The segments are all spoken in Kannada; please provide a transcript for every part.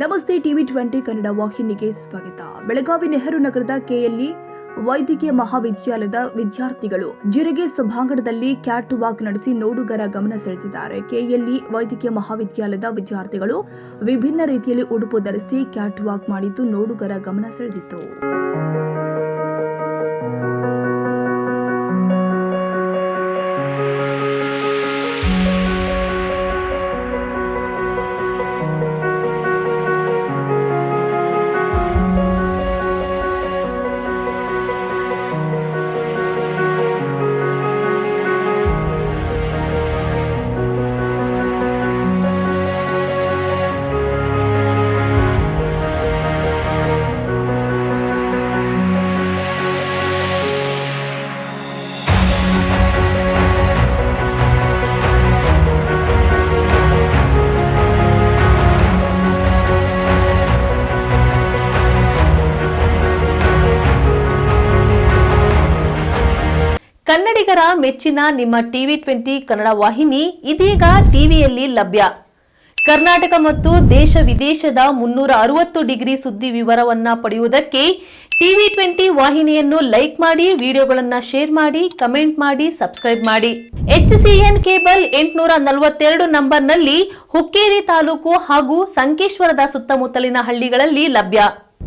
ನಮಸ್ತೆ ಟಿವಿ 20 ಕನ್ನಡ ವಾಹಿನಿಗೆ ಸ್ವಾಗತ. ಬೆಳಗಾವಿ ನೆಹರು ನಗರದ ಕೆಎಲ್ಇ ವೈದ್ಯಕೀಯ ಮಹಾವಿದ್ಯಾಲಯದ ವಿದ್ಯಾರ್ಥಿಗಳು ಜಿರಗೆ ಸಭಾಂಗಣದಲ್ಲಿ ಕ್ಯಾಟ್ ವಾಕ್ ನಡೆಸಿ ನೋಡುಗರ ಗಮನ ಸೆಳೆದಿದ್ದಾರೆ. ಕೆಎಲ್ಇ ವೈದ್ಯಕೀಯ ಮಹಾವಿದ್ಯಾಲಯದ ವಿದ್ಯಾರ್ಥಿಗಳು ವಿಭಿನ್ನ ರೀತಿಯಲ್ಲಿ ಉಡುಪು ಧರಿಸಿ ಕ್ಯಾಟ್ ವಾಕ್ ಮಾಡಿದ್ದು ನೋಡುಗರ ಗಮನ ಸೆಳೆದಿತ್ತು. ಕನ್ನಡಿಗರ ಮೆಚ್ಚಿನ ನಿಮ್ಮ ಟಿವಿ 20 ಕನ್ನಡ ವಾಹಿನಿ ಇದೀಗ ಟಿವಿಯಲ್ಲಿ ಲಭ್ಯ. ಕರ್ನಾಟಕ ಮತ್ತು ದೇಶ ವಿದೇಶದ 360 ಡಿಗ್ರಿ ಸುದ್ದಿ ವಿವರವನ್ನ ಪಡೆಯುವುದಕ್ಕೆ ಟಿವಿ 20 ವಾಹಿನಿಯನ್ನು ಲೈಕ್ ಮಾಡಿ, ವಿಡಿಯೋಗಳನ್ನು ಶೇರ್ ಮಾಡಿ, ಕಮೆಂಟ್ ಮಾಡಿ, ಸಬ್ಸ್ಕ್ರೈಬ್ ಮಾಡಿ. HCN ಕೇಬಲ್ 842 ನಂಬರ್ನಲ್ಲಿ ಹುಕ್ಕೇರಿ ತಾಲೂಕು ಹಾಗೂ ಸಂಕೇಶ್ವರದ ಸುತ್ತಮುತ್ತಲಿನ ಹಳ್ಳಿಗಳಲ್ಲಿ ಲಭ್ಯ.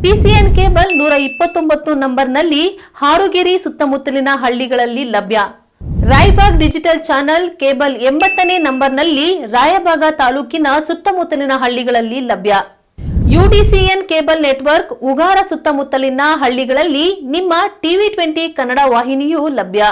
PCN ಕೇಬಲ್ 129 ನಂಬರ್ನಲ್ಲಿ ಹಾರುಗೆರೆ ಸುತ್ತಮುತ್ತಲಿನ ಹಳ್ಳಿಗಳಲ್ಲಿ ಲಭ್ಯ. ರಾಯಬಾಗ್ ಡಿಜಿಟಲ್ ಚಾನೆಲ್ ಕೇಬಲ್ 80ನೇ ನಂಬರ್ನಲ್ಲಿ ರಾಯಬಾಗ ತಾಲೂಕಿನ ಸುತ್ತಮುತ್ತಲಿನ ಹಳ್ಳಿಗಳಲ್ಲಿ ಲಭ್ಯ. UDCN ಕೇಬಲ್ ನೆಟ್ವರ್ಕ್ ಉಗಾರ ಸುತ್ತಮುತ್ತಲಿನ ಹಳ್ಳಿಗಳಲ್ಲಿ ನಿಮ್ಮ ಟಿವಿ 20 ಕನ್ನಡ ವಾಹಿನಿಯೂ ಲಭ್ಯ.